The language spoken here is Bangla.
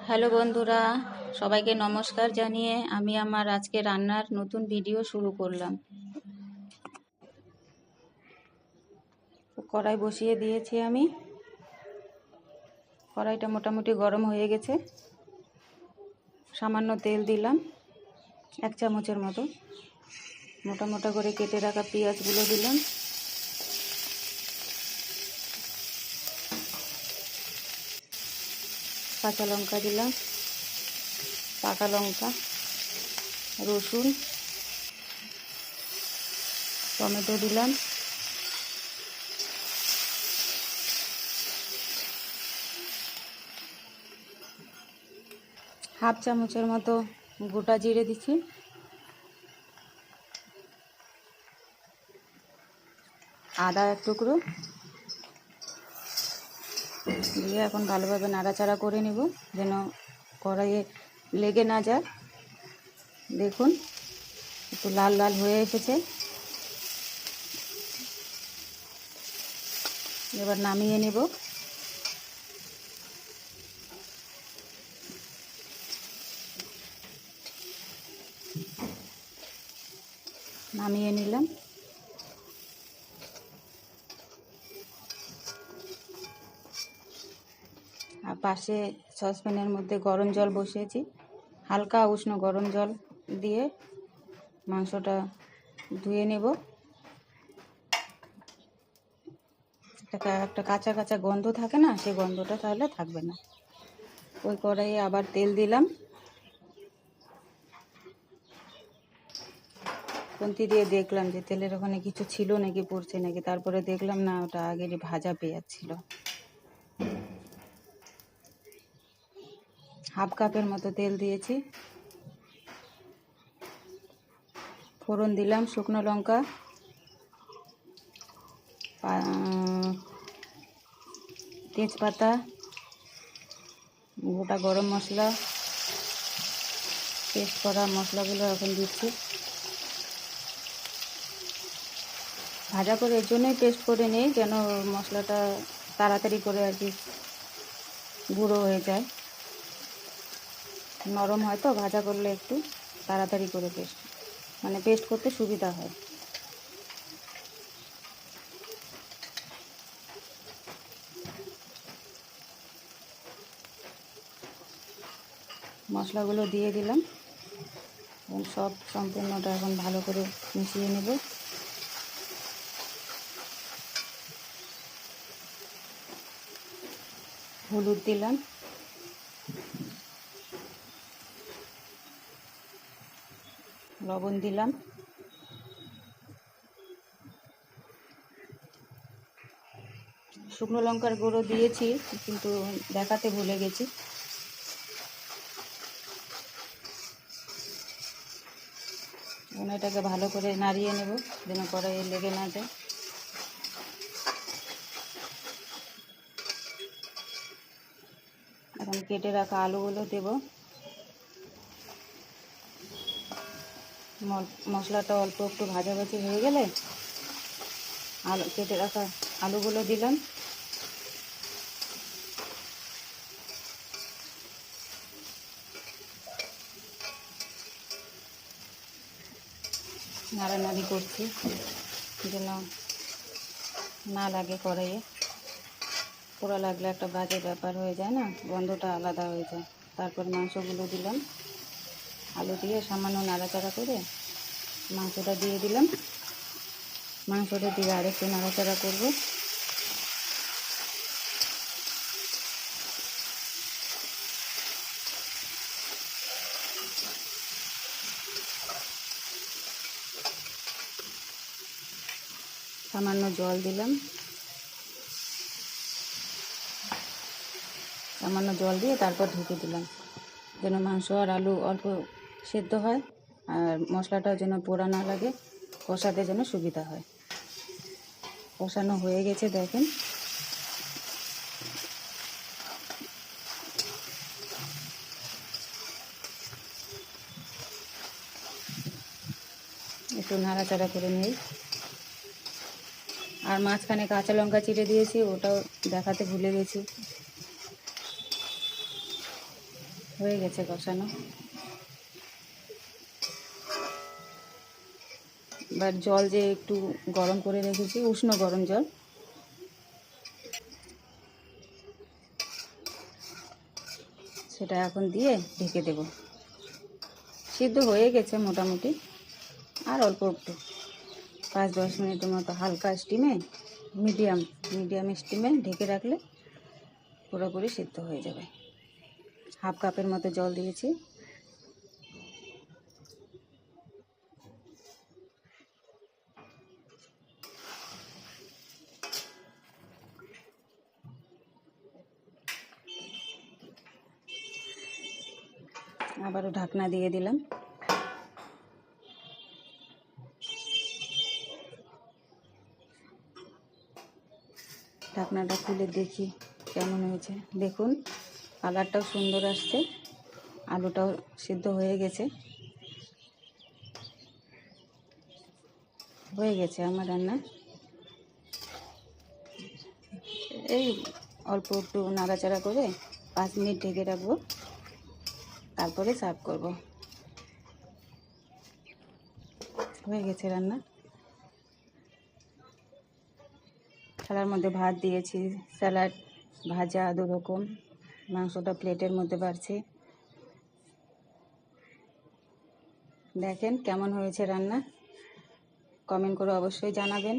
হ্যালো বন্ধুরা, সবাইকে নমস্কার জানিয়ে আমি আমার আজকে রান্নার নতুন ভিডিও শুরু করলাম। কড়াই বসিয়ে দিয়েছি আমি। কড়াইটা মোটামুটি গরম হয়ে গেছে। সামান্য তেল দিলাম, 1 চামচের মতো। মোটা মোটা করে কেটে রাখা পেঁয়াজগুলো দিলাম। কাঁচা লঙ্কা দিলাম, পাকা লঙ্কা, রসুন, টমেটো দিলাম, হাফ চামচের মতো গোটা জিরে দিচ্ছি, আদা 1 টুকরো দিয়ে এখন ভালোভাবে নাড়াচাড়া করে নিব যেন কড়াইয়ে লেগে না যায়। দেখুন একটু লাল লাল হয়ে এসেছে। এবার নামিয়ে নেব। নামিয়ে নিলাম। আর পাশে সসপ্যানের মধ্যে গরম জল বসিয়েছি। হালকা উষ্ণ গরম জল দিয়ে মাংসটা ধুয়ে নেব। একটা কাঁচা কাঁচা গন্ধ থাকে না, সেই গন্ধটা তাহলে থাকবে না। ওই কড়াইয়ে আবার তেল দিলাম। খুন্তি দিয়ে দেখলাম যে তেলের ওখানে কিছু ছিল নাকি, পড়ছে নাকি। তারপরে দেখলাম না, ওটা আগেরই ভাজা পেঁয়াজ ছিল। হাফ কাপের মতো তেল দিয়েছি। ফোড়ন দিলাম শুকনো লঙ্কা, তেজপাতা, গোটা গরম মশলা, পেস্ট করা মশলাগুলো এখন দিচ্ছি। ভাজা করে এর জন্যই পেস্ট করে নিই যেন মশলাটা তাড়াতাড়ি করে আর কি গুঁড়ো হয়ে যায়। নরম হয় তো, ভাজা করলে একটু তাড়াতাড়ি করে পেস্ট করতে সুবিধা হয়। মশলাগুলো দিয়ে দিলাম এবং সব সম্পূর্ণটা এখন ভালো করে মিশিয়ে নেব। হলুদ দিলাম, লবণ দিলাম, শুকনো লঙ্কার গুঁড়ো দিয়েছি কিন্তু দেখাতে ভুলে গেছি। এখন এটাকে ভালো করে নাড়িয়ে নেব যেন কড়াইয়ে লেগে না যায়। এখন কেটে রাখা আলুগুলো দেব। মশলাটা অল্প একটু ভাজাভাজি হয়ে গেলে কেটে রাখা আলুগুলো দিলাম। নাড়ানাড়ি করছি যেন না লাগে কড়াইয়ে। পোড়া লাগলে একটা বাজে ব্যাপার হয়ে যায় না, গন্ধটা আলাদা হয়ে যায়। তারপর মাংসগুলো দিলাম। আলু দিয়ে সামান্য নাড়াচাড়া করে মাংসটা দিয়ে দিলাম। মাংসটা দিয়ে আরেকটু নাড়াচাড়া করব। সামান্য জল দিলাম। সামান্য জল দিয়ে তারপর ঢেকে দিলাম যেন মাংস আর আলু অল্প সেদ্ধ হয় আর মশলাটাও যেন পোড়া না লাগে, কষাতে যেন সুবিধা হয়। কষানো হয়ে গেছে দেখেন। একটু নাড়াচাড়া করে নিই। আর মাঝখানে কাঁচা লঙ্কা চিড়ে দিয়েছি, ওটাও দেখাতে ভুলে গেছি। হয়ে গেছে কষানো। এবার জল যে একটু গরম করে রেখেছি, উষ্ণ গরম জল, সেটা এখন দিয়ে ঢেকে দেব। সিদ্ধ হয়ে গেছে মোটামুটি, আর অল্প একটু 5-10 মিনিটের মতো হালকা স্টিমে, মিডিয়াম স্টিমে ঢেকে রাখলে পুরোপুরি সিদ্ধ হয়ে যাবে। হাফ কাপের মতো জল দিয়েছি। আবারও ঢাকনা দিয়ে দিলাম। ঢাকনাটা খুলে দেখি কেমন হয়েছে। দেখুন কালারটাও সুন্দর আসছে, আলুটাও সিদ্ধ হয়ে গেছে। হয়ে গেছে আমার রান্না। এই অল্প একটু নাড়াচাড়া করে 5 মিনিট ঢেকে রাখবো, তারপরে সার্ভ করব। হয়ে গেছে রান্না। থালার মধ্যে ভাত দিয়েছি, স্যালাড, ভাজা, 2 রকম। মাংসটা প্লেটের মধ্যে বাড়ছে। দেখেন কেমন হয়েছে রান্না, কমেন্ট করে অবশ্যই জানাবেন।